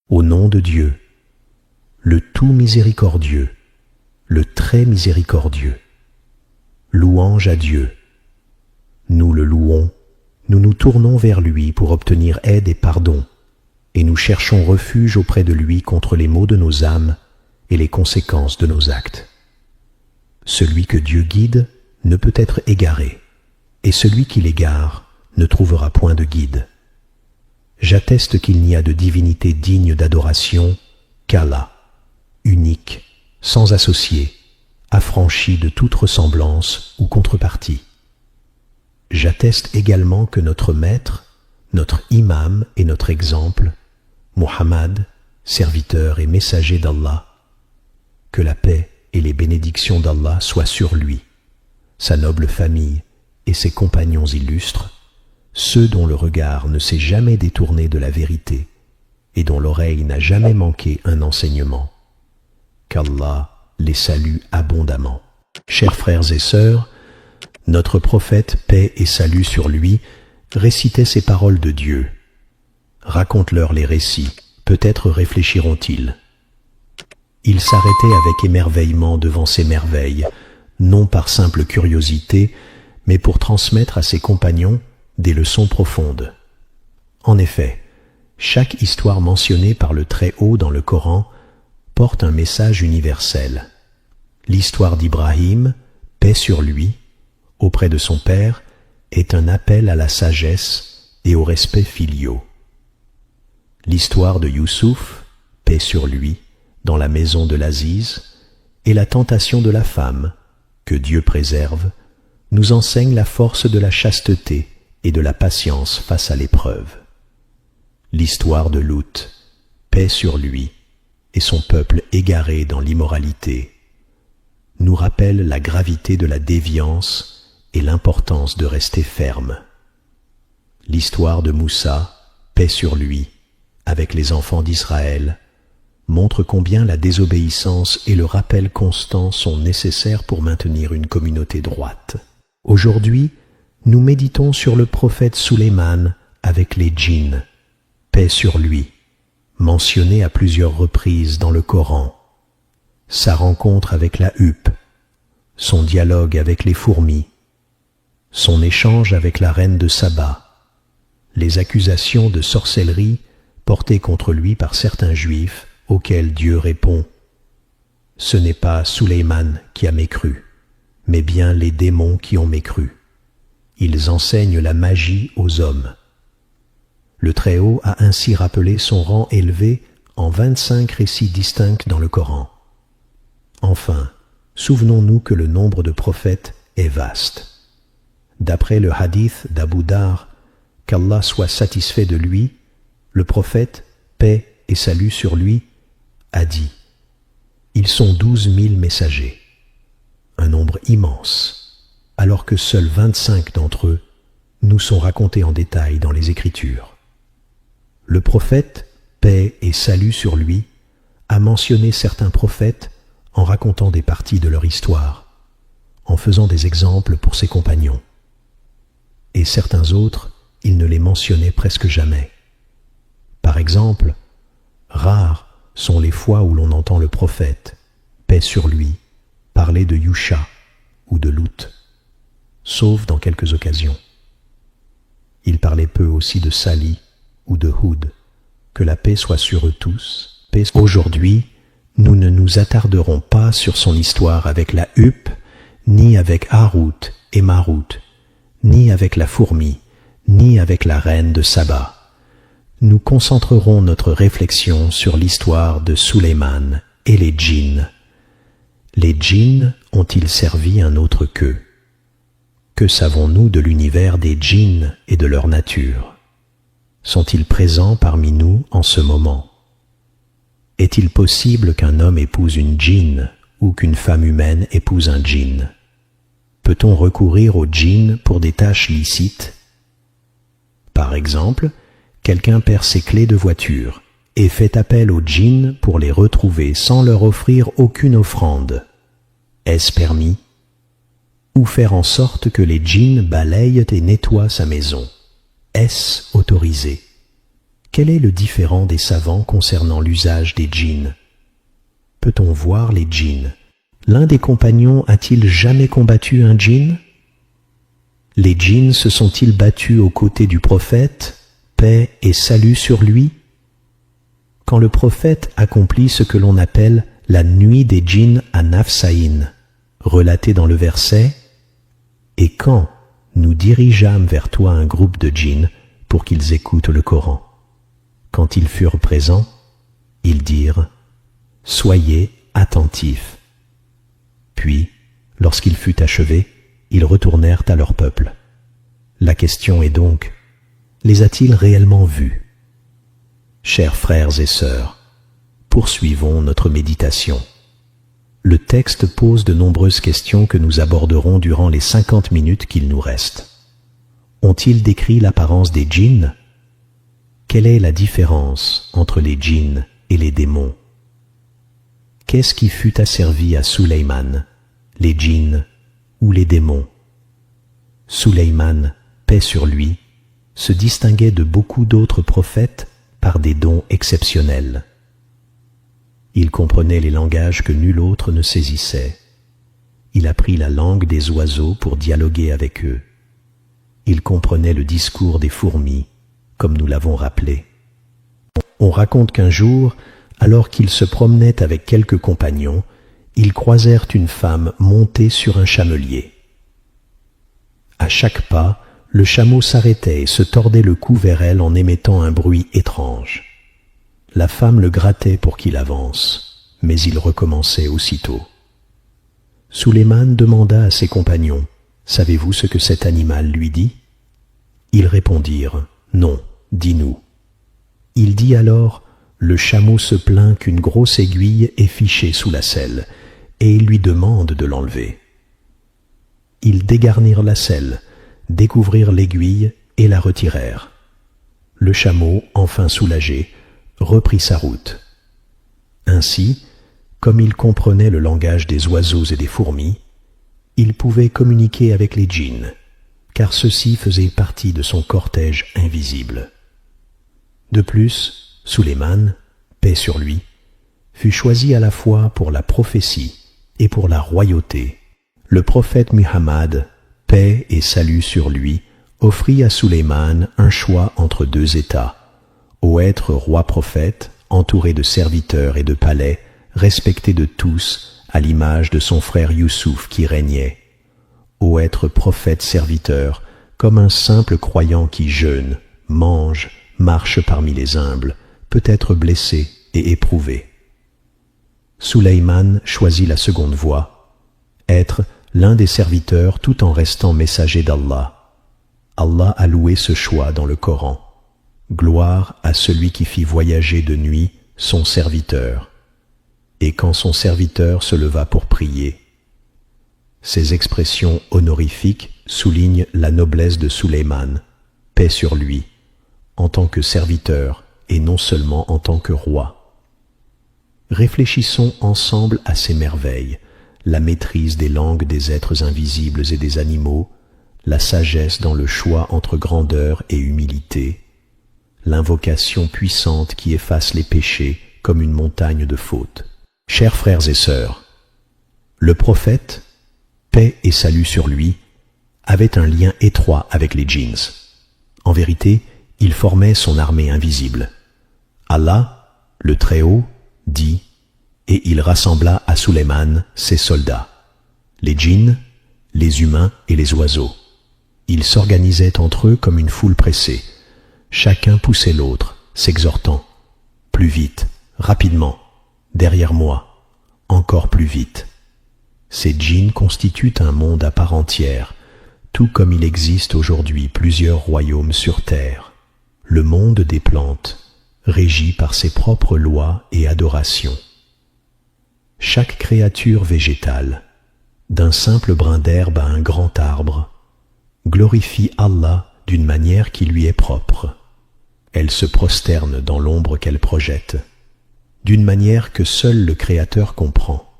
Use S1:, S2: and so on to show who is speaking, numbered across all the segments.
S1: Au nom de Dieu, le tout miséricordieux, le très miséricordieux. Louange à Dieu. Nous le louons, nous nous tournons vers lui pour obtenir aide et pardon, et nous cherchons refuge auprès de lui contre les maux de nos âmes et les conséquences de nos actes. Celui que Dieu guide ne peut être égaré, et celui qui l'égare ne trouvera point de guide. J'atteste qu'il n'y a de divinité digne d'adoration qu'Allah, unique, sans associé, affranchi de toute ressemblance ou contrepartie. J'atteste également que notre maître, notre imam et notre exemple, Muhammad, serviteur et messager d'Allah, que la paix et les bénédictions d'Allah soient sur lui, sa noble famille et ses compagnons illustres, ceux dont le regard ne s'est jamais détourné de la vérité et dont l'oreille n'a jamais manqué un enseignement. Qu'Allah les salue abondamment. Chers frères et sœurs, notre prophète, paix et salut sur lui, récitait ces paroles de Dieu. Raconte-leur les récits, peut-être réfléchiront-ils. Il s'arrêtait avec émerveillement devant ces merveilles, non par simple curiosité, mais pour transmettre à ses compagnons des leçons profondes. En effet, chaque histoire mentionnée par le Très-Haut dans le Coran porte un message universel. L'histoire d'Ibrahim, paix sur lui, auprès de son père, est un appel à la sagesse et au respect filiaux. L'histoire de Youssouf, paix sur lui, dans la maison de l'Aziz, et la tentation de la femme, que Dieu préserve, nous enseigne la force de la chasteté et de la patience face à l'épreuve. L'histoire de Lut, paix sur lui, et son peuple égaré dans l'immoralité, nous rappelle la gravité de la déviance et l'importance de rester ferme. L'histoire de Moussa, paix sur lui, avec les enfants d'Israël, montre combien la désobéissance et le rappel constant sont nécessaires pour maintenir une communauté droite. Aujourd'hui, nous méditons sur le prophète Sulayman avec les djinns, paix sur lui, mentionné à plusieurs reprises dans le Coran. Sa rencontre avec la huppe, son dialogue avec les fourmis, son échange avec la reine de Saba, les accusations de sorcellerie portées contre lui par certains juifs auxquels Dieu répond « Ce n'est pas Sulayman qui a mécru, mais bien les démons qui ont mécru. Ils enseignent la magie aux hommes. » Le Très-Haut a ainsi rappelé son rang élevé en 25 récits distincts dans le Coran. Enfin, souvenons-nous que le nombre de prophètes est vaste. D'après le hadith d'Abu Dar, qu'Allah soit satisfait de lui, le prophète, paix et salut sur lui, a dit « Ils sont 12 000 messagers, un nombre immense, alors que seuls 25 d'entre eux nous sont racontés en détail dans les Écritures. » Le prophète, paix et salut sur lui, a mentionné certains prophètes en racontant des parties de leur histoire, en faisant des exemples pour ses compagnons. Et certains autres, il ne les mentionnait presque jamais. Par exemple, rares sont les fois où l'on entend le prophète, paix sur lui, parler de Yusha ou de Lut, sauf dans quelques occasions. Il parlait peu aussi de Salih ou de Houd, que la paix soit sur eux tous. Aujourd'hui, nous ne nous attarderons pas sur son histoire avec la huppe, ni avec Harut et Marut, ni avec la fourmi, ni avec la reine de Saba. Nous concentrerons notre réflexion sur l'histoire de Sulayman et les djinns. Les djinns ont-ils servi un autre qu'eux? Que savons-nous de l'univers des djinns et de leur nature? Sont-ils présents parmi nous en ce moment? Est-il possible qu'un homme épouse une djinn ou qu'une femme humaine épouse un djinn? Peut-on recourir aux djinns pour des tâches licites? Par exemple, quelqu'un perd ses clés de voiture et fait appel aux djinns pour les retrouver sans leur offrir aucune offrande. Est-ce permis? Ou faire en sorte que les djinns balayent et nettoient sa maison? Est-ce autorisé? Quel est le différend des savants concernant l'usage des djinns? Peut-on voir les djinns? L'un des compagnons a-t-il jamais combattu un djinn? Les djinns se sont-ils battus aux côtés du prophète, paix et salut sur lui? Quand le prophète accomplit ce que l'on appelle la nuit des djinns à Nafsaïn, relaté dans le verset, et quand nous dirigeâmes vers toi un groupe de djinns pour qu'ils écoutent le Coran. Quand ils furent présents, ils dirent « Soyez attentifs ». Puis, lorsqu'il fut achevé, ils retournèrent à leur peuple. La question est donc, les a-t-il réellement vus? Chers frères et sœurs, poursuivons notre méditation. Le texte pose de nombreuses questions que nous aborderons durant les 50 minutes qu'il nous reste. Ont-ils décrit l'apparence des djinns? Quelle est la différence entre les djinns et les démons? Qu'est-ce qui fut asservi à Suleyman, les djinns ou les démons? Suleyman, paix sur lui, se distinguait de beaucoup d'autres prophètes par des dons exceptionnels. Il comprenait les langages que nul autre ne saisissait. Il apprit la langue des oiseaux pour dialoguer avec eux. Il comprenait le discours des fourmis, comme nous l'avons rappelé. On raconte qu'un jour, alors qu'il se promenait avec quelques compagnons, ils croisèrent une femme montée sur un chamelier. À chaque pas, le chameau s'arrêtait et se tordait le cou vers elle en émettant un bruit étrange. La femme le grattait pour qu'il avance, mais il recommençait aussitôt. Suleyman demanda à ses compagnons, « Savez-vous ce que cet animal lui dit ?» Ils répondirent, « Non, dis-nous. » Il dit alors, « Le chameau se plaint qu'une grosse aiguille est fichée sous la selle, et il lui demande de l'enlever. » Ils dégarnirent la selle, découvrirent l'aiguille et la retirèrent. Le chameau, enfin soulagé, reprit sa route. Ainsi, comme il comprenait le langage des oiseaux et des fourmis, il pouvait communiquer avec les djinns, car ceux-ci faisaient partie de son cortège invisible. De plus, Suleyman, paix sur lui, fut choisi à la fois pour la prophétie et pour la royauté. Le prophète Muhammad, paix et salut sur lui, offrit à Suleyman un choix entre deux états, ou être roi-prophète, entouré de serviteurs et de palais, respecté de tous, à l'image de son frère Youssouf qui régnait, ou être prophète-serviteur, comme un simple croyant qui jeûne, mange, marche parmi les humbles, peut être blessé et éprouvé. Suleyman choisit la seconde voie, être l'un des serviteurs tout en restant messager d'Allah. Allah a loué ce choix dans le Coran. Gloire à celui qui fit voyager de nuit son serviteur, et quand son serviteur se leva pour prier. Ces expressions honorifiques soulignent la noblesse de Suleyman, paix sur lui, en tant que serviteur et non seulement en tant que roi. Réfléchissons ensemble à ces merveilles, la maîtrise des langues des êtres invisibles et des animaux, la sagesse dans le choix entre grandeur et humilité, l'invocation puissante qui efface les péchés comme une montagne de fautes. Chers frères et sœurs, le prophète, paix et salut sur lui, avait un lien étroit avec les djinns. En vérité, il formait son armée invisible. Allah, le Très-Haut, dit, et il rassembla à Suleyman ses soldats, les djinns, les humains et les oiseaux. Ils s'organisaient entre eux comme une foule pressée. Chacun poussait l'autre, s'exhortant, plus vite, rapidement, derrière moi, encore plus vite. Ces djinns constituent un monde à part entière, tout comme il existe aujourd'hui plusieurs royaumes sur terre. Le monde des plantes, régi par ses propres lois et adorations. Chaque créature végétale, d'un simple brin d'herbe à un grand arbre, glorifie Allah d'une manière qui lui est propre. Elle se prosterne dans l'ombre qu'elle projette, d'une manière que seul le Créateur comprend.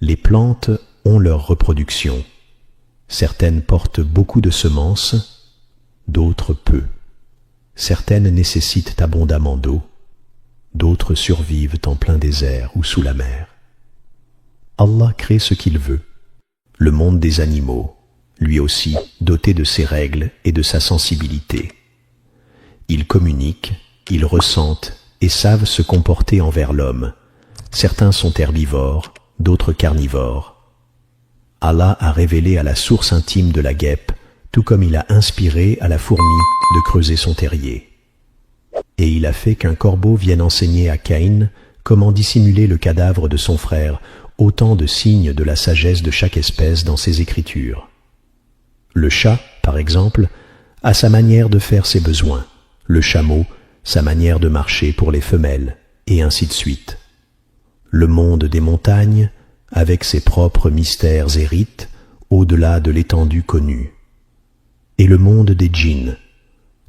S1: Les plantes ont leur reproduction. Certaines portent beaucoup de semences, d'autres peu. Certaines nécessitent abondamment d'eau, d'autres survivent en plein désert ou sous la mer. Allah crée ce qu'il veut. Le monde des animaux, lui aussi doté de ses règles et de sa sensibilité. Ils communiquent, ils ressentent et savent se comporter envers l'homme. Certains sont herbivores, d'autres carnivores. Allah a révélé à la source intime de la guêpe, tout comme il a inspiré à la fourmi de creuser son terrier. Et il a fait qu'un corbeau vienne enseigner à Caïn comment dissimuler le cadavre de son frère, autant de signes de la sagesse de chaque espèce dans ses écritures. Le chat, par exemple, a sa manière de faire ses besoins, le chameau, sa manière de marcher pour les femelles, et ainsi de suite. Le monde des montagnes, avec ses propres mystères et rites, au-delà de l'étendue connue. Et le monde des djinns,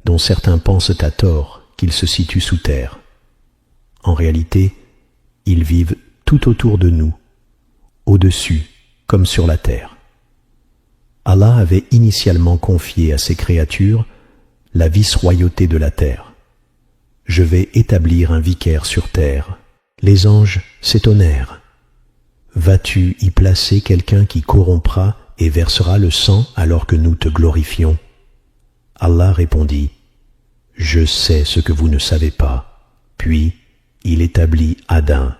S1: dont certains pensent à tort qu'ils se situent sous terre. En réalité, ils vivent tout autour de nous, au-dessus comme sur la terre. Allah avait initialement confié à ses créatures la vice-royauté de la terre. Je vais établir un vicaire sur terre. Les anges s'étonnèrent. Vas-tu y placer quelqu'un qui corrompra et versera le sang alors que nous te glorifions? Allah répondit, je sais ce que vous ne savez pas. Puis il établit Adam,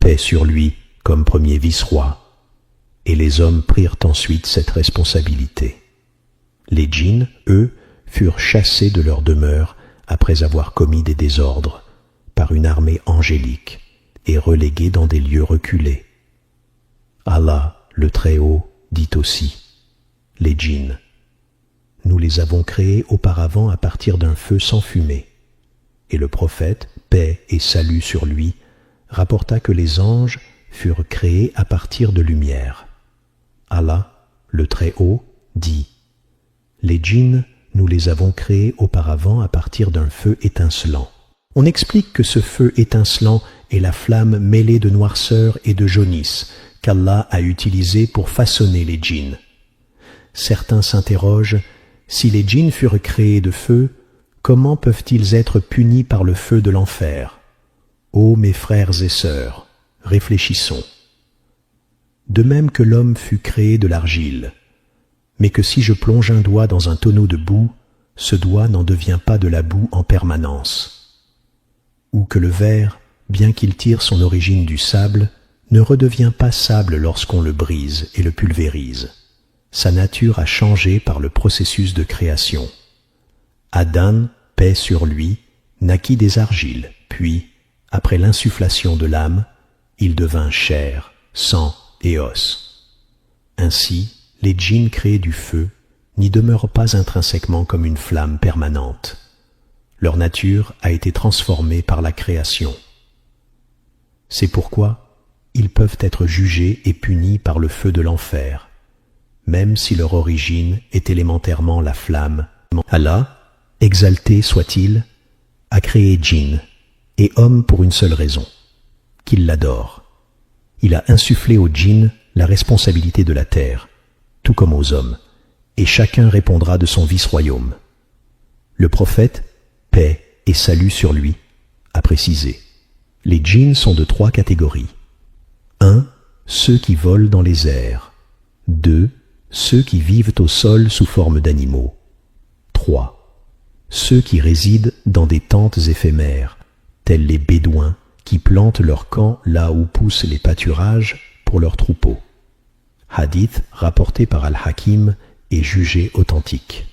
S1: paix sur lui, comme premier vice-roi. Et les hommes prirent ensuite cette responsabilité. Les djinns, eux, furent chassés de leur demeure après avoir commis des désordres par une armée angélique et relégués dans des lieux reculés. Allah, le Très-Haut, dit aussi, les djinns, nous les avons créés auparavant à partir d'un feu sans fumée. Et le prophète, paix et salut sur lui, rapporta que les anges furent créés à partir de lumière. Allah, le Très-Haut, dit, les djinns, nous les avons créés auparavant à partir d'un feu étincelant. On explique que ce feu étincelant est la flamme mêlée de noirceur et de jaunisse qu'Allah a utilisée pour façonner les djinns. Certains s'interrogent, si les djinns furent créés de feu, comment peuvent-ils être punis par le feu de l'enfer? Ô mes frères et sœurs, réfléchissons. De même que l'homme fut créé de l'argile, mais que si je plonge un doigt dans un tonneau de boue, ce doigt n'en devient pas de la boue en permanence. Ou que le verre, bien qu'il tire son origine du sable, ne redevient pas sable lorsqu'on le brise et le pulvérise. Sa nature a changé par le processus de création. Adam, paix sur lui, naquit des argiles, puis, après l'insufflation de l'âme, il devint chair, sang et os. Ainsi, les djinns créés du feu n'y demeurent pas intrinsèquement comme une flamme permanente. Leur nature a été transformée par la création. C'est pourquoi ils peuvent être jugés et punis par le feu de l'enfer, même si leur origine est élémentairement la flamme. Allah, exalté soit-il, a créé djinn et homme pour une seule raison, qu'il l'adore. Il a insufflé aux djinns la responsabilité de la terre, tout comme aux hommes, et chacun répondra de son vice-royaume. Le prophète, paix et salut sur lui, a précisé, les djinns sont de 3 catégories. 1. Ceux qui volent dans les airs. 2. Ceux qui vivent au sol sous forme d'animaux. 3. Ceux qui résident dans des tentes éphémères, tels les bédouins qui plantent leur camp là où poussent les pâturages pour leurs troupeaux. Hadith rapporté par Al-Hakim et jugé authentique.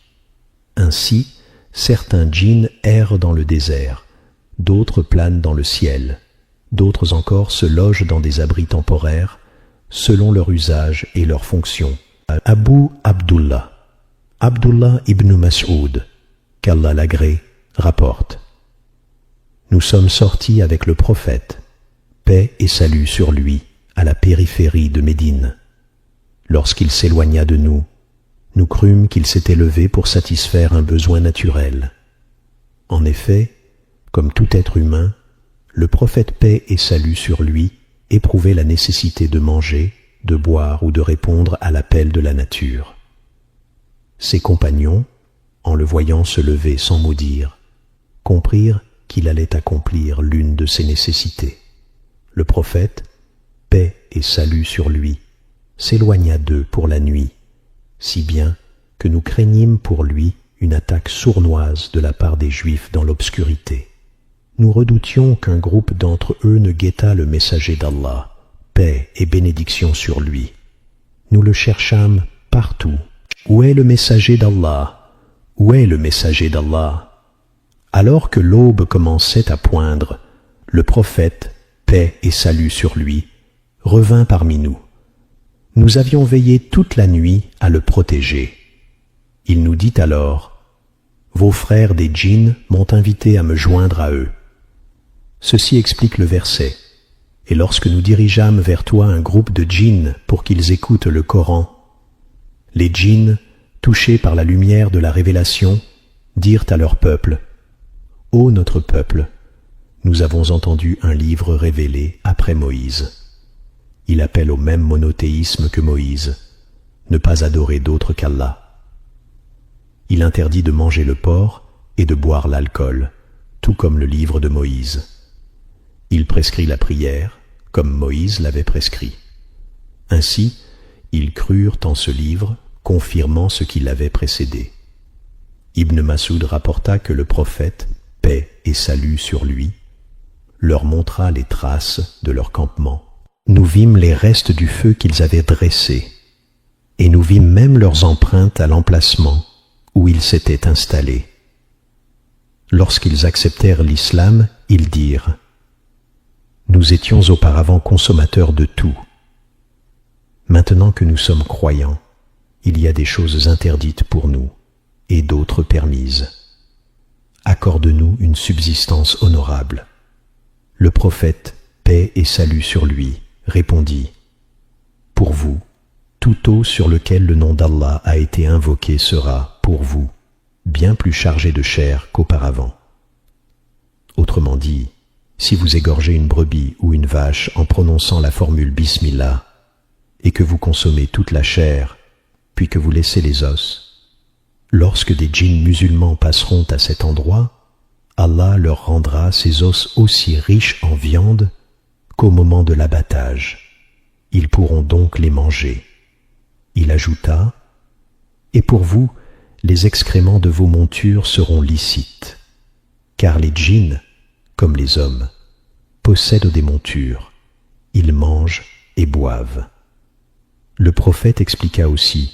S1: Ainsi, certains djinns errent dans le désert, d'autres planent dans le ciel, d'autres encore se logent dans des abris temporaires, selon leur usage et leur fonction. Abu Abdullah, Abdullah ibn Mas'ud, qu'Allah l'agrée, rapporte. Nous sommes sortis avec le prophète, paix et salut sur lui, à la périphérie de Médine. Lorsqu'il s'éloigna de nous, nous crûmes qu'il s'était levé pour satisfaire un besoin naturel. En effet, comme tout être humain, le prophète paix et salut sur lui éprouvait la nécessité de manger, de boire ou de répondre à l'appel de la nature. Ses compagnons, en le voyant se lever sans mot dire, comprirent qu'il allait accomplir l'une de ses nécessités. Le prophète, paix et salut sur lui, s'éloigna d'eux pour la nuit, si bien que nous craignîmes pour lui une attaque sournoise de la part des Juifs dans l'obscurité. Nous redoutions qu'un groupe d'entre eux ne guettât le messager d'Allah, paix et bénédiction sur lui. Nous le cherchâmes partout. Où est le messager d'Allah? Où est le messager d'Allah? Alors que l'aube commençait à poindre, le prophète, paix et salut sur lui, revint parmi nous. Nous avions veillé toute la nuit à le protéger. Il nous dit alors, « Vos frères des djinns m'ont invité à me joindre à eux. » Ceci explique le verset. Et lorsque nous dirigeâmes vers toi un groupe de djinns pour qu'ils écoutent le Coran, les djinns, touchés par la lumière de la révélation, dirent à leur peuple, « Ô notre peuple, nous avons entendu un livre révélé après Moïse. Il appelle au même monothéisme que Moïse, ne pas adorer d'autre qu'Allah. Il interdit de manger le porc et de boire l'alcool, tout comme le livre de Moïse. Il prescrit la prière, comme Moïse l'avait prescrit. Ainsi, ils crurent en ce livre, confirmant ce qui l'avait précédé. » Ibn Mas'ud rapporta que le prophète, paix et salut sur lui, leur montra les traces de leur campement. Nous vîmes les restes du feu qu'ils avaient dressé, et nous vîmes même leurs empreintes à l'emplacement où ils s'étaient installés. Lorsqu'ils acceptèrent l'islam, ils dirent, « Nous étions auparavant consommateurs de tout. Maintenant que nous sommes croyants, il y a des choses interdites pour nous et d'autres permises. Accorde-nous une subsistance honorable. » Le prophète, paix et salut sur lui, répondit, « Pour vous, tout eau sur lequel le nom d'Allah a été invoqué sera, pour vous, bien plus chargé de chair qu'auparavant. » Autrement dit, si vous égorgez une brebis ou une vache en prononçant la formule Bismillah, et que vous consommez toute la chair, puis que vous laissez les os, lorsque des djinns musulmans passeront à cet endroit, Allah leur rendra ces os aussi riches en viande qu'au moment de l'abattage. Ils pourront donc les manger. Il ajouta, « Et pour vous, les excréments de vos montures seront licites, car les djinns, comme les hommes, possèdent des montures, ils mangent et boivent. » Le prophète expliqua aussi,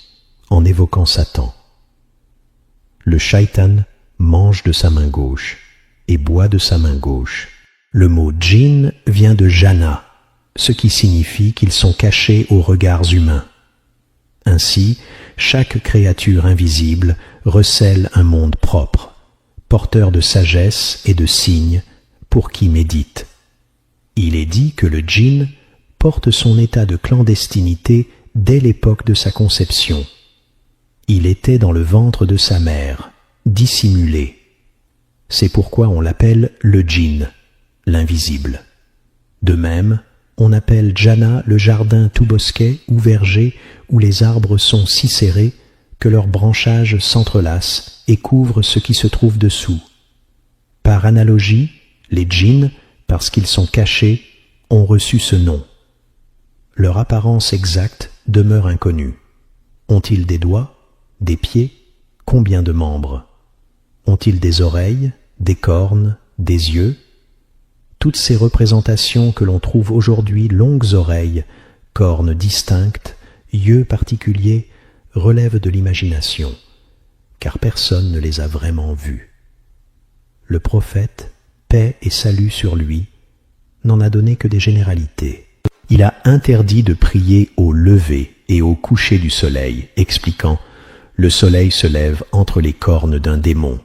S1: en évoquant Satan, « Le shaitan mange de sa main gauche et boit de sa main gauche. » Le mot djinn vient de jana, ce qui signifie qu'ils sont cachés aux regards humains. Ainsi, chaque créature invisible recèle un monde propre, porteur de sagesse et de signes pour qui médite. Il est dit que le djinn porte son état de clandestinité dès l'époque de sa conception. Il était dans le ventre de sa mère, dissimulé. C'est pourquoi on l'appelle le djinn, l'invisible. De même, on appelle Jannah le jardin tout bosquet ou verger où les arbres sont si serrés que leurs branchages s'entrelacent et couvrent ce qui se trouve dessous. Par analogie, les djinns, parce qu'ils sont cachés, ont reçu ce nom. Leur apparence exacte demeure inconnue. Ont-ils des doigts, des pieds, combien de membres? Ont-ils des oreilles, des cornes, des yeux? Toutes ces représentations que l'on trouve aujourd'hui longues oreilles, cornes distinctes, yeux particuliers, relèvent de l'imagination, car personne ne les a vraiment vus. Le prophète, paix et salut sur lui, n'en a donné que des généralités. Il a interdit de prier au lever et au coucher du soleil, expliquant « Le soleil se lève entre les cornes d'un démon ».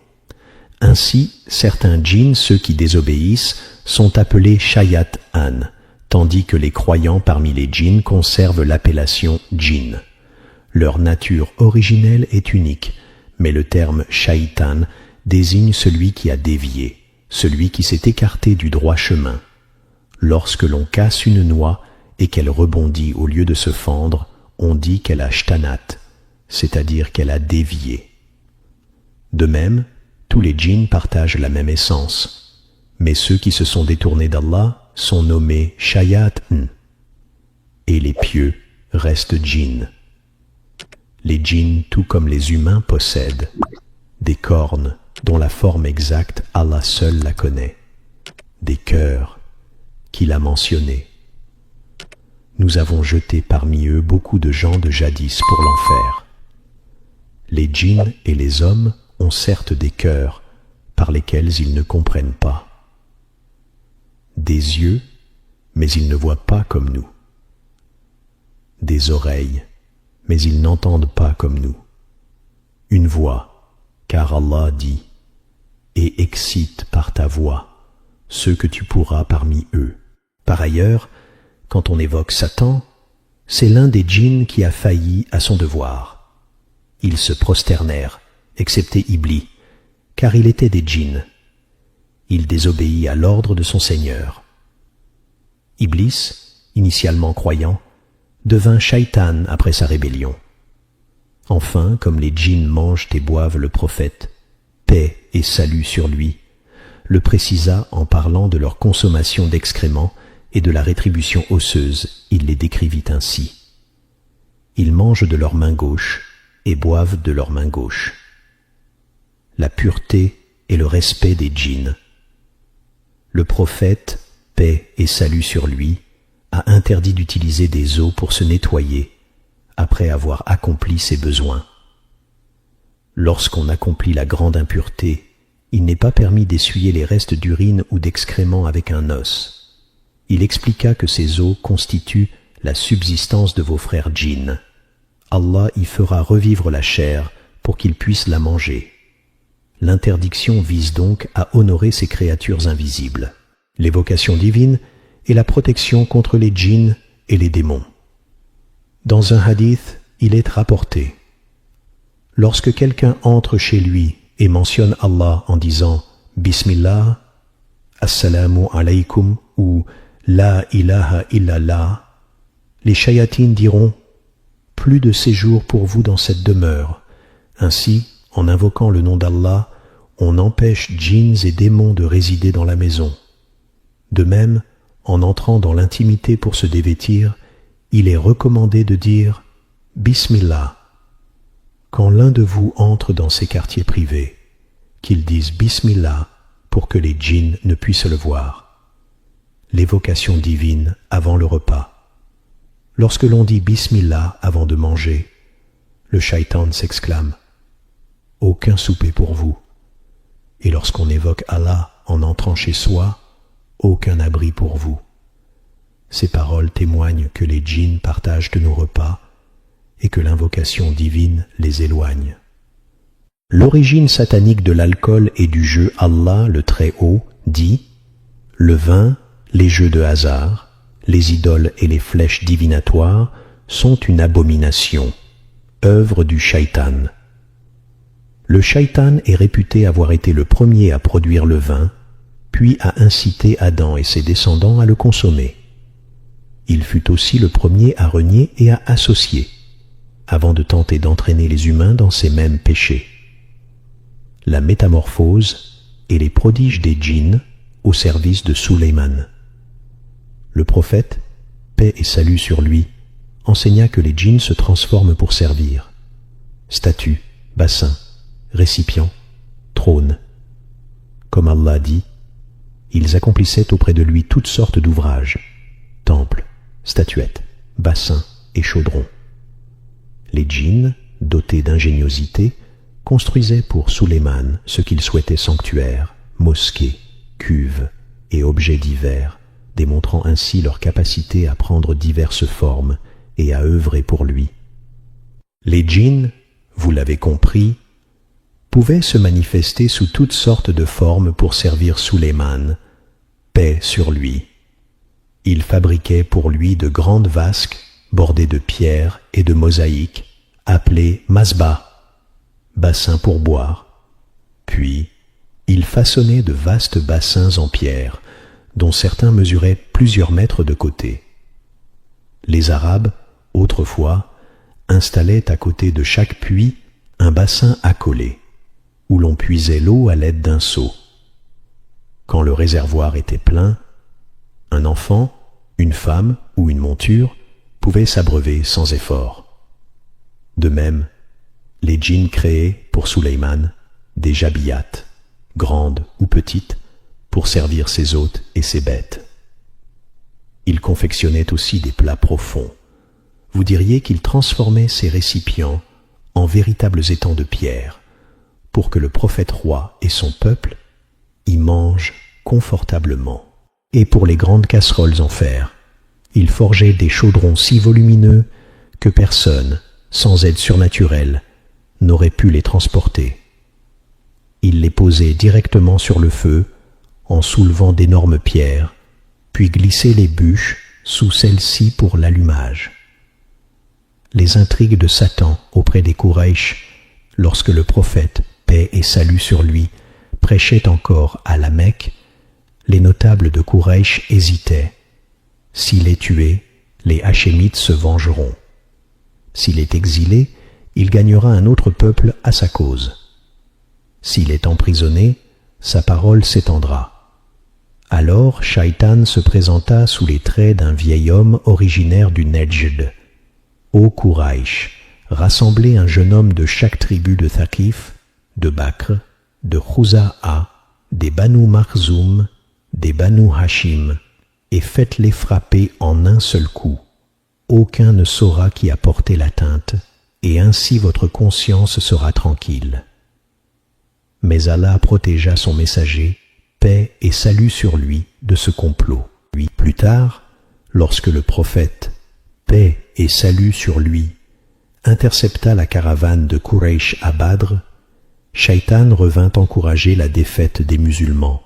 S1: Ainsi, certains djinns, ceux qui désobéissent, sont appelés Shayat-an, tandis que les croyants parmi les djinns conservent l'appellation djinn. Leur nature originelle est unique, mais le terme shaitan désigne celui qui a dévié, celui qui s'est écarté du droit chemin. Lorsque l'on casse une noix et qu'elle rebondit au lieu de se fendre, on dit qu'elle a shtanat, c'est-à-dire qu'elle a dévié. De même, Tous les djinns partagent la même essence, mais ceux qui se sont détournés d'Allah sont nommés shayatn, et les pieux restent djinns. Les djinns, tout comme les humains, possèdent des cornes dont la forme exacte Allah seul la connaît, des cœurs qu'il a mentionnés. Nous avons jeté parmi eux beaucoup de gens de jadis pour l'enfer. Les djinns et les hommes ont certes des cœurs par lesquels ils ne comprennent pas, des yeux, mais ils ne voient pas comme nous, des oreilles, mais ils n'entendent pas comme nous, une voix, car Allah dit « Et excite par ta voix ceux que tu pourras parmi eux ». Par ailleurs, quand on évoque Satan, c'est l'un des djinns qui a failli à son devoir. Ils se prosternèrent, excepté Iblis, car il était des djinns. Il désobéit à l'ordre de son Seigneur. Iblis, initialement croyant, devint shaitan après sa rébellion. Enfin, comme les djinns mangent et boivent le prophète, paix et salut sur lui, le précisa en parlant de leur consommation d'excréments et de la rétribution osseuse, il les décrivit ainsi. Ils mangent de leur main gauche et boivent de leur main gauche. La pureté et le respect des djinns. Le prophète, paix et salut sur lui, a interdit d'utiliser des eaux pour se nettoyer après avoir accompli ses besoins. Lorsqu'on accomplit la grande impureté, il n'est pas permis d'essuyer les restes d'urine ou d'excréments avec un os. Il expliqua que ces eaux constituent la subsistance de vos frères djinns. Allah y fera revivre la chair pour qu'ils puissent la manger. L'interdiction vise donc à honorer ces créatures invisibles. L'évocation divine est la protection contre les djinns et les démons. Dans un hadith, il est rapporté: lorsque quelqu'un entre chez lui et mentionne Allah en disant « Bismillah »,« Assalamu alaykum » ou « La ilaha illallah », les shayatines diront « Plus de séjour pour vous dans cette demeure ». Ainsi, en invoquant le nom d'Allah, on empêche djinns et démons de résider dans la maison. De même, en entrant dans l'intimité pour se dévêtir, il est recommandé de dire « Bismillah ». Quand l'un de vous entre dans ces quartiers privés, qu'il dise « Bismillah » pour que les djinns ne puissent le voir. L'évocation divine avant le repas. Lorsque l'on dit « Bismillah » avant de manger, le shaitan s'exclame « Aucun souper pour vous ». Et lorsqu'on évoque Allah en entrant chez soi, aucun abri pour vous. Ces paroles témoignent que les djinns partagent de nos repas et que l'invocation divine les éloigne. L'origine satanique de l'alcool et du jeu Allah le Très-Haut dit « Le vin, les jeux de hasard, les idoles et les flèches divinatoires sont une abomination, œuvre du shaitan. » Le shaitan est réputé avoir été le premier à produire le vin, puis à inciter Adam et ses descendants à le consommer. Il fut aussi le premier à renier et à associer, avant de tenter d'entraîner les humains dans ces mêmes péchés. La métamorphose et les prodiges des djinns au service de Sulayman. Le prophète, paix et salut sur lui, enseigna que les djinns se transforment pour servir. Statue, bassin, récipient, trône. Comme Allah dit, ils accomplissaient auprès de lui toutes sortes d'ouvrages, temples, statuettes, bassins et chaudrons. Les djinns, dotés d'ingéniosité, construisaient pour Sulayman ce qu'il souhaitait sanctuaires, mosquées, cuves et objets divers, démontrant ainsi leur capacité à prendre diverses formes et à œuvrer pour lui. Les djinns, vous l'avez compris, pouvaient se manifester sous toutes sortes de formes pour servir Sulayman, paix sur lui. Il fabriquait pour lui de grandes vasques bordées de pierres et de mosaïques, appelées masbah, bassins pour boire. Puis, il façonnait de vastes bassins en pierre, dont certains mesuraient plusieurs mètres de côté. Les Arabes, autrefois, installaient à côté de chaque puits un bassin accolé, où l'on puisait l'eau à l'aide d'un seau. Quand le réservoir était plein, un enfant, une femme ou une monture pouvait s'abreuver sans effort. De même, les djinns créaient pour Sulayman des jabiyat, grandes ou petites, pour servir ses hôtes et ses bêtes. Il confectionnait aussi des plats profonds. Vous diriez qu'il transformait ces récipients en véritables étangs de pierre, pour que le prophète roi et son peuple y mangent confortablement. Et pour les grandes casseroles en fer, il forgeait des chaudrons si volumineux que personne, sans aide surnaturelle, n'aurait pu les transporter. Il les posait directement sur le feu en soulevant d'énormes pierres, puis glissait les bûches sous celles-ci pour l'allumage. Les intrigues de Satan auprès des Quraysh, lorsque le prophète, paix et salut sur lui, prêchait encore à la Mecque, les notables de Quraysh hésitaient. S'il est tué, les Hachémites se vengeront. S'il est exilé, il gagnera un autre peuple à sa cause. S'il est emprisonné, sa parole s'étendra. Alors Shaitan se présenta sous les traits d'un vieil homme originaire du Nejd. Ô Quraysh, rassemblez un jeune homme de chaque tribu de Thaqif, de Bakr, de Khuza'a, des Banu Makhzoum, des Banu Hashim, et faites-les frapper en un seul coup. Aucun ne saura qui a porté l'atteinte, et ainsi votre conscience sera tranquille. Mais Allah protégea son messager, paix et salut sur lui, de ce complot. Plus tard, lorsque le prophète, paix et salut sur lui, intercepta la caravane de Quraysh à Badr, Shaitan revint encourager la défaite des musulmans.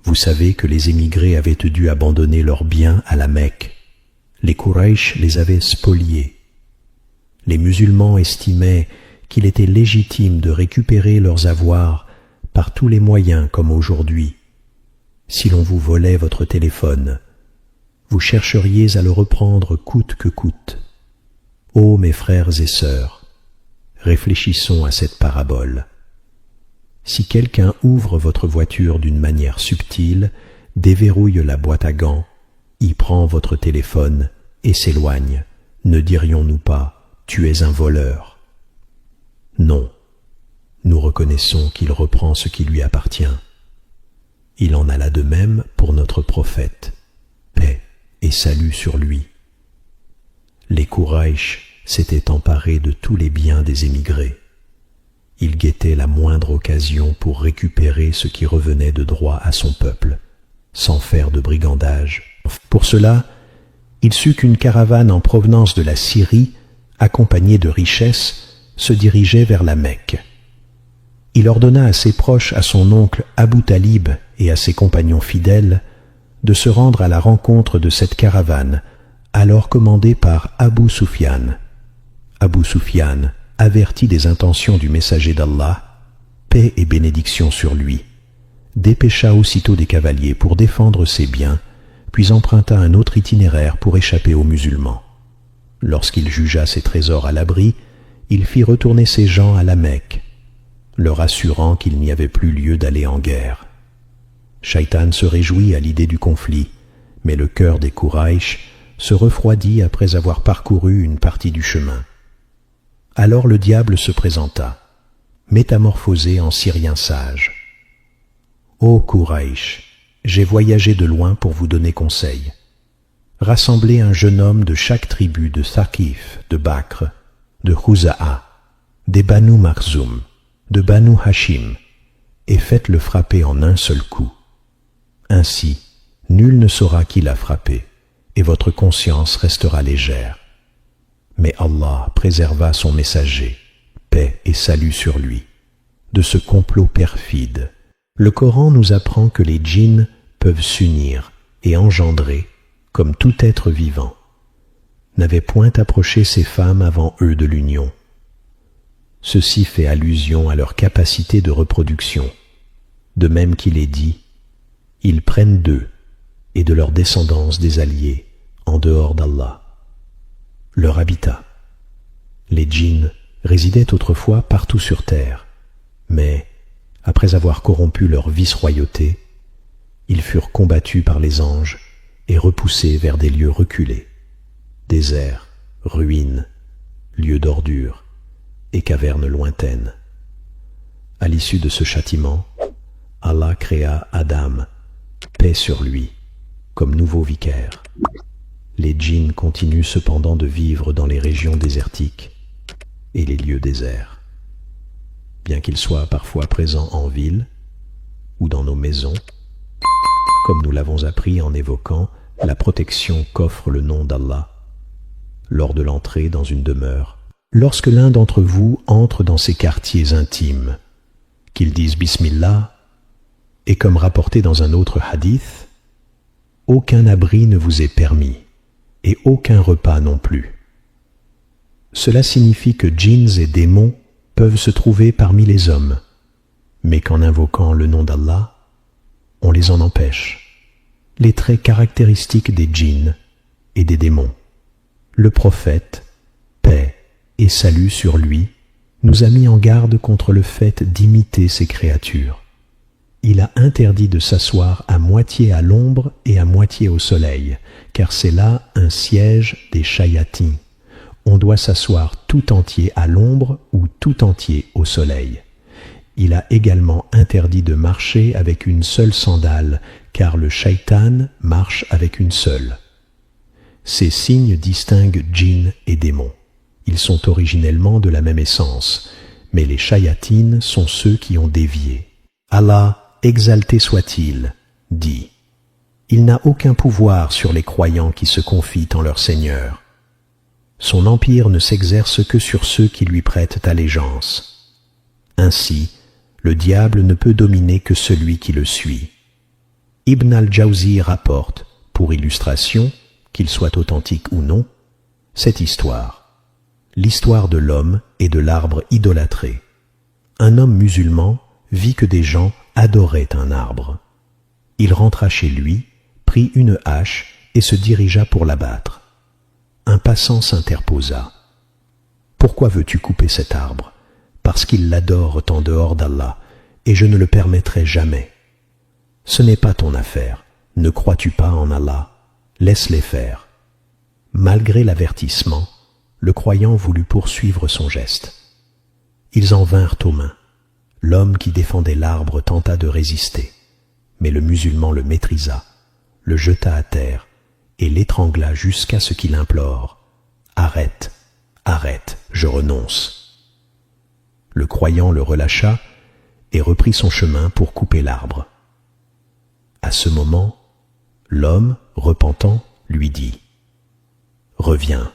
S1: Vous savez que les émigrés avaient dû abandonner leurs biens à la Mecque. Les Quraysh les avaient spoliés. Les musulmans estimaient qu'il était légitime de récupérer leurs avoirs par tous les moyens comme aujourd'hui. Si l'on vous volait votre téléphone, vous chercheriez à le reprendre coûte que coûte. Ô mes frères et sœurs, réfléchissons à cette parabole. Si quelqu'un ouvre votre voiture d'une manière subtile, déverrouille la boîte à gants, y prend votre téléphone et s'éloigne, ne dirions-nous pas « tu es un voleur » ? Non, nous reconnaissons qu'il reprend ce qui lui appartient. Il en alla de même pour notre prophète, paix et salut sur lui. Les Quraysh s'étaient emparés de tous les biens des émigrés. Ils guettaient la moindre occasion pour récupérer ce qui revenait de droit à son peuple, sans faire de brigandage. Pour cela, il sut qu'une caravane en provenance de la Syrie, accompagnée de richesses, se dirigeait vers la Mecque. Il ordonna à ses proches, à son oncle Abu Talib et à ses compagnons fidèles, de se rendre à la rencontre de cette caravane, alors commandée par Abu Sufyan. Abu Sufyan, averti des intentions du messager d'Allah, paix et bénédiction sur lui, dépêcha aussitôt des cavaliers pour défendre ses biens, puis emprunta un autre itinéraire pour échapper aux musulmans. Lorsqu'il jugea ses trésors à l'abri, il fit retourner ses gens à la Mecque, leur assurant qu'il n'y avait plus lieu d'aller en guerre. Shaitan se réjouit à l'idée du conflit, mais le cœur des Quraysh se refroidit après avoir parcouru une partie du chemin. Alors le diable se présenta, métamorphosé en Syrien sage. « Ô Quraysh, j'ai voyagé de loin pour vous donner conseil. Rassemblez un jeune homme de chaque tribu de Thaqif, de Bakr, de Khuza'a, des Banu Makhzoum, de Banu Hashim, et faites-le frapper en un seul coup. Ainsi, nul ne saura qui l'a frappé, et votre conscience restera légère. Mais Allah préserva son messager, paix et salut sur lui, de ce complot perfide. Le Coran nous apprend que les djinns peuvent s'unir et engendrer, comme tout être vivant. N'avaient point approché ces femmes avant eux de l'union. Ceci fait allusion à leur capacité de reproduction, de même qu'il est dit « Ils prennent d'eux et de leur descendance des alliés en dehors d'Allah. » Leur habitat. Les djinns résidaient autrefois partout sur terre, Mais, après avoir corrompu leur vice-royauté, ils furent combattus par les anges et repoussés vers des lieux reculés, déserts, ruines, lieux d'ordure et cavernes lointaines. À l'issue de ce châtiment, Allah créa Adam, paix sur lui, comme nouveau vicaire. Les djinns continuent cependant de vivre dans les régions désertiques et les lieux déserts. Bien qu'ils soient parfois présents en ville ou dans nos maisons, comme nous l'avons appris en évoquant la protection qu'offre le nom d'Allah lors de l'entrée dans une demeure. Lorsque l'un d'entre vous entre dans ces quartiers intimes, qu'il dise Bismillah, et comme rapporté dans un autre hadith, aucun abri ne vous est permis, et aucun repas non plus. Cela signifie que djinns et démons peuvent se trouver parmi les hommes, mais qu'en invoquant le nom d'Allah, on les en empêche. Les traits caractéristiques des djinns et des démons. Le prophète, paix et salut sur lui, nous a mis en garde contre le fait d'imiter ces créatures. Il a interdit de s'asseoir à moitié à l'ombre et à moitié au soleil, car c'est là un siège des shayatins. On doit s'asseoir tout entier à l'ombre ou tout entier au soleil. Il a également interdit de marcher avec une seule sandale, car le shaitan marche avec une seule. Ces signes distinguent djinns et démons. Ils sont originellement de la même essence, mais les shayatines sont ceux qui ont dévié. Allah, exalté soit-il, dit « Il n'a aucun pouvoir sur les croyants qui se confient en leur Seigneur. Son empire ne s'exerce que sur ceux qui lui prêtent allégeance. Ainsi, le diable ne peut dominer que celui qui le suit. » Ibn al-Jawzi rapporte, pour illustration, qu'il soit authentique ou non, cette histoire, l'histoire de l'homme et de l'arbre idolâtré. Un homme musulman vit que des gens adoraient un arbre. Il rentra chez lui, prit une hache et se dirigea pour l'abattre. Un passant s'interposa. « Pourquoi veux-tu couper cet arbre ? Parce qu'ils l'adorent en dehors d'Allah, et je ne le permettrai jamais. Ce n'est pas ton affaire. Ne crois-tu pas en Allah ? Laisse-les faire. » Malgré l'avertissement, le croyant voulut poursuivre son geste. Ils en vinrent aux mains. L'homme qui défendait l'arbre tenta de résister, mais le musulman le maîtrisa, le jeta à terre et l'étrangla jusqu'à ce qu'il implore « Arrête, arrête, je renonce !» Le croyant le relâcha et reprit son chemin pour couper l'arbre. À ce moment, l'homme, repentant, lui dit « Reviens,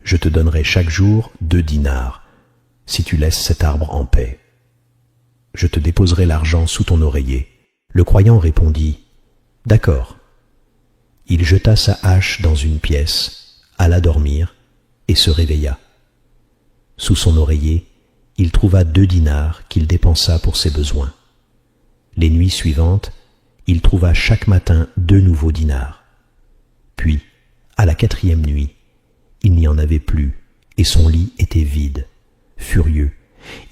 S1: je te donnerai chaque jour 2 dinars si tu laisses cet arbre en paix. Je te déposerai l'argent sous ton oreiller. » Le croyant répondit « D'accord. » Il jeta sa hache dans une pièce, alla dormir et se réveilla. Sous son oreiller, il trouva 2 dinars qu'il dépensa pour ses besoins. Les nuits suivantes, il trouva chaque matin 2 nouveaux dinars. Puis, à la 4e nuit, il n'y en avait plus et son lit était vide. Furieux,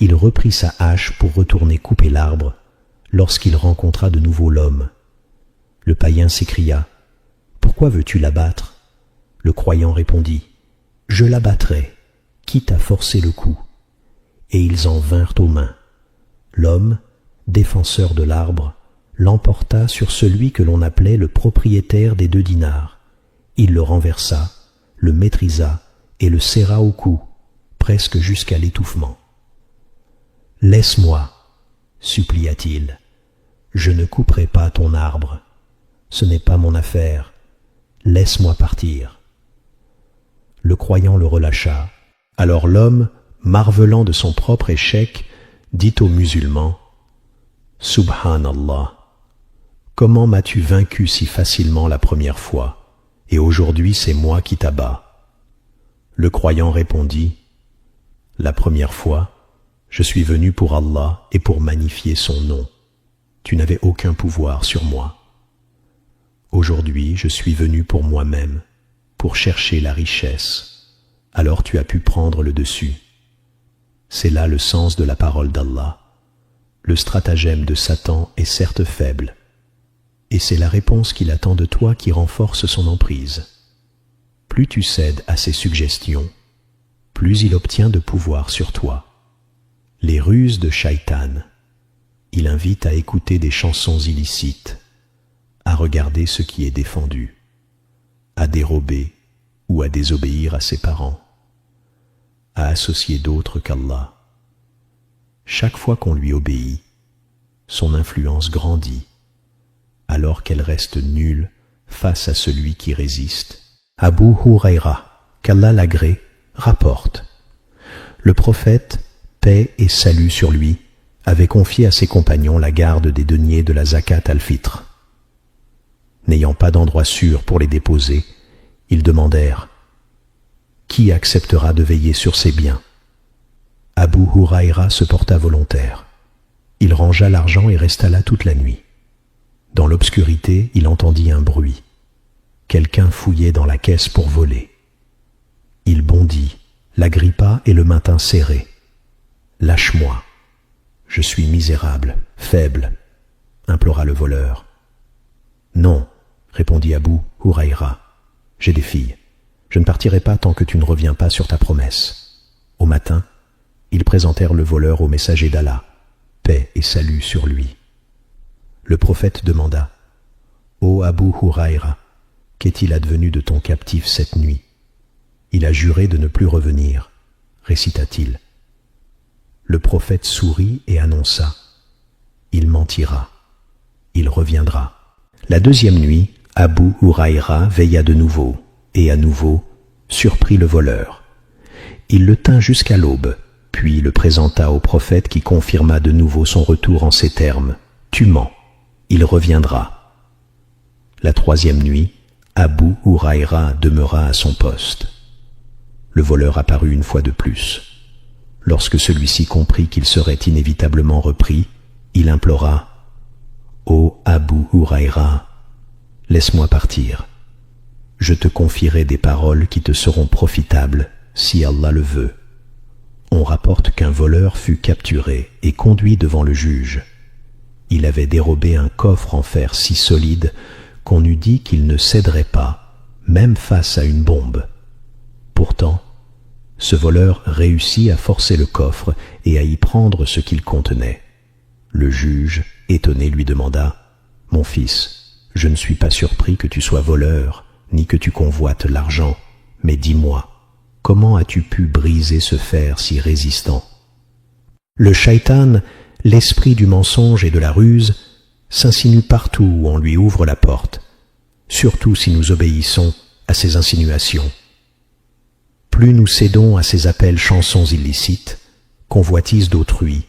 S1: il reprit sa hache pour retourner couper l'arbre lorsqu'il rencontra de nouveau l'homme. Le païen s'écria « Pourquoi veux-tu l'abattre » Le croyant répondit « Je l'abattrai, quitte à forcer le coup. » Et ils en vinrent aux mains. L'homme, défenseur de l'arbre, l'emporta sur celui que l'on appelait le propriétaire des 2 dinars. Il le renversa, le maîtrisa et le serra au cou, presque jusqu'à l'étouffement. « Laisse-moi, supplia-t-il, je ne couperai pas ton arbre. Ce n'est pas mon affaire. Laisse-moi partir. » Le croyant le relâcha. Alors l'homme, marvelant de son propre échec, dit au musulman « Subhanallah, comment m'as-tu vaincu si facilement la première fois, et aujourd'hui c'est moi qui t'abats ?» Le croyant répondit « La première fois, je suis venu pour Allah et pour magnifier son nom. Tu n'avais aucun pouvoir sur moi. Aujourd'hui, je suis venu pour moi-même, pour chercher la richesse. Alors tu as pu prendre le dessus. C'est là le sens de la parole d'Allah. le stratagème de Satan est certes faible, et c'est la réponse qu'il attend de toi qui renforce son emprise. Plus tu cèdes à ses suggestions, plus il obtient de pouvoir sur toi. Les ruses de Shaitan, il invite à écouter des chansons illicites, à regarder ce qui est défendu, à dérober ou à désobéir à ses parents, à associer d'autres qu'Allah. Chaque fois qu'on lui obéit, son influence grandit, alors qu'elle reste nulle face à celui qui résiste. Abu Huraira, qu'Allah l'agrée, rapporte: le prophète, paix et salut sur lui, avait confié à ses compagnons la garde des deniers de la zakat al-fitr. N'ayant pas d'endroit sûr pour les déposer, ils demandèrent: qui acceptera de veiller sur ses biens? Abu Huraira se porta volontaire. Il rangea l'argent et resta là toute la nuit. Dans l'obscurité, il entendit un bruit. Quelqu'un fouillait dans la caisse pour voler. Il bondit, l'agrippa et le maintint serré. « Lâche-moi, je suis misérable, faible, » implora le voleur. « Non, » répondit Abu Huraira, « j'ai des filles. Je ne partirai pas tant que tu ne reviens pas sur ta promesse. » Au matin, ils présentèrent le voleur au messager d'Allah, paix et salut sur lui. Le prophète demanda: « Ô Abu Huraira, qu'est-il advenu de ton captif cette nuit? Il a juré de ne plus revenir, » récita-t-il. Le prophète sourit et annonça: « Il mentira, il reviendra. » La deuxième nuit, Abu Huraira veilla de nouveau, et à nouveau surprit le voleur. Il le tint jusqu'à l'aube, puis le présenta au prophète qui confirma de nouveau son retour en ces termes: « Tu mens, il reviendra. » La troisième nuit, Abu Huraira demeura à son poste. Le voleur apparut une fois de plus. Lorsque celui-ci comprit qu'il serait inévitablement repris, il implora: « Ô Abu Huraira, laisse-moi partir. Je te confierai des paroles qui te seront profitables si Allah le veut. » On rapporte qu'un voleur fut capturé et conduit devant le juge. Il avait dérobé un coffre en fer si solide qu'on eût dit qu'il ne céderait pas, même face à une bombe. Pourtant, ce voleur réussit à forcer le coffre et à y prendre ce qu'il contenait. Le juge, étonné, lui demanda: « Mon fils, je ne suis pas surpris que tu sois voleur, ni que tu convoites l'argent, mais dis-moi, comment as-tu pu briser ce fer si résistant ?» Le shaitan, l'esprit du mensonge et de la ruse, s'insinue partout où on lui ouvre la porte, surtout si nous obéissons à ses insinuations. Plus nous cédons à ses appels chansons illicites, convoitises d'autrui,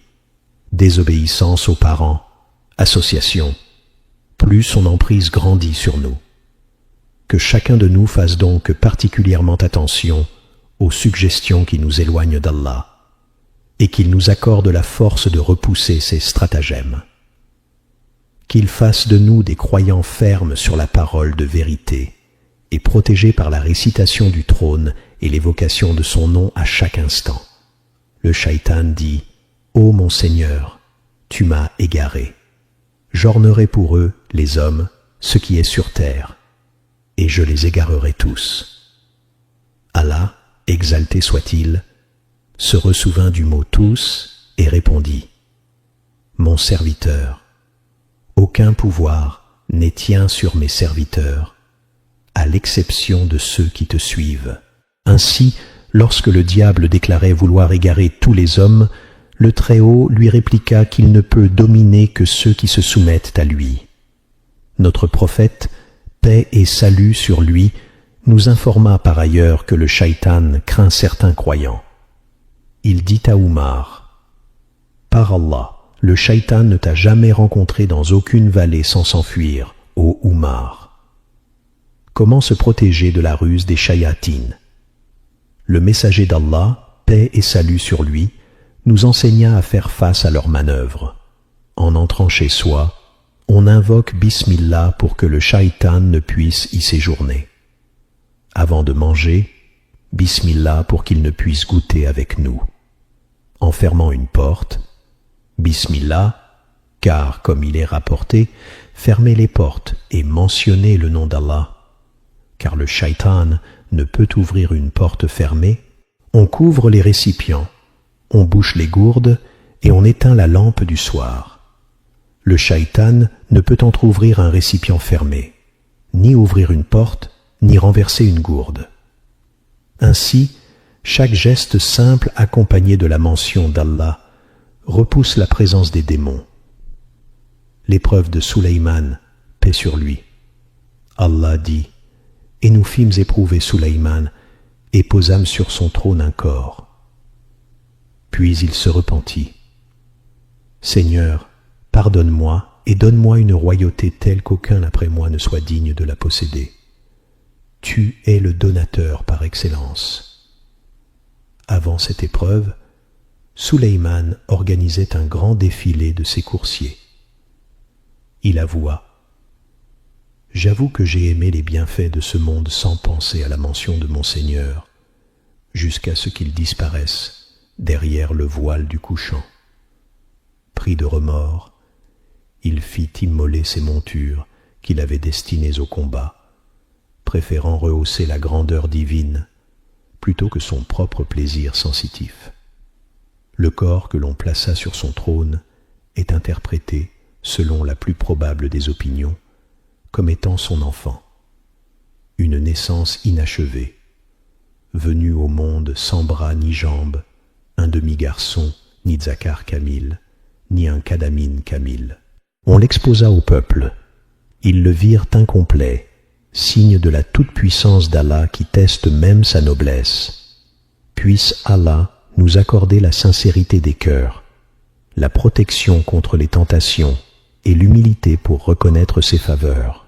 S1: désobéissance aux parents, association, plus son emprise grandit sur nous. Que chacun de nous fasse donc particulièrement attention aux suggestions qui nous éloignent d'Allah, et qu'il nous accorde la force de repousser ces stratagèmes. Qu'il fasse de nous des croyants fermes sur la parole de vérité et protégés par la récitation du trône et l'évocation de son nom à chaque instant. Le shaitan dit: « Ô mon Seigneur, tu m'as égaré. J'ornerai pour eux, les hommes, ce qui est sur terre, et je les égarerai tous. » Allah, exalté soit-il, se ressouvint du mot « tous » et répondit: « Mon serviteur, aucun pouvoir n'est tien sur mes serviteurs, à l'exception de ceux qui te suivent. » Ainsi, lorsque le diable déclarait vouloir égarer tous les hommes, le Très-Haut lui répliqua qu'il ne peut dominer que ceux qui se soumettent à lui. Notre prophète, paix et salut sur lui, nous informa par ailleurs que le shaitan craint certains croyants. Il dit à Oumar: « Par Allah, le shaitan ne t'a jamais rencontré dans aucune vallée sans s'enfuir, ô Oumar. » Comment se protéger de la ruse des shayatines? Le messager d'Allah, paix et salut sur lui, nous enseigna à faire face à leurs manœuvres. En entrant chez soi, on invoque Bismillah pour que le shaitan ne puisse y séjourner. Avant de manger, Bismillah pour qu'il ne puisse goûter avec nous. En fermant une porte, Bismillah car, comme il est rapporté, fermez les portes et mentionnez le nom d'Allah, car le shaitan ne peut ouvrir une porte fermée. On couvre les récipients, on bouche les gourdes et on éteint la lampe du soir. Le shaitan ne peut entr'ouvrir un récipient fermé, ni ouvrir une porte, ni renverser une gourde. Ainsi, chaque geste simple accompagné de la mention d'Allah repousse la présence des démons. L'épreuve de Sulayman, paix sur lui. Allah dit, et nous fîmes éprouver Sulayman et posâmes sur son trône un corps. Puis il se repentit. Seigneur, pardonne-moi et donne-moi une royauté telle qu'aucun après moi ne soit digne de la posséder. Tu es le donateur par excellence. Avant cette épreuve, Sulayman organisait un grand défilé de ses coursiers. Il avoua, « J'avoue que j'ai aimé les bienfaits de ce monde sans penser à la mention de mon Seigneur, jusqu'à ce qu'ils disparaissent derrière le voile du couchant. » Pris de remords, il fit immoler ses montures qu'il avait destinées au combat, préférant rehausser la grandeur divine plutôt que son propre plaisir sensitif. Le corps que l'on plaça sur son trône est interprété, selon la plus probable des opinions, comme étant son enfant, une naissance inachevée, venu au monde sans bras ni jambes, un demi-garçon, ni Zakar Kamil, ni un Kadamine Kamil. On l'exposa au peuple. Ils le virent incomplet, signe de la toute-puissance d'Allah qui teste même sa noblesse. Puisse Allah nous accorder la sincérité des cœurs, la protection contre les tentations et l'humilité pour reconnaître ses faveurs,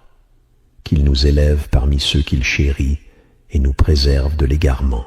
S1: qu'il nous élève parmi ceux qu'il chérit et nous préserve de l'égarement.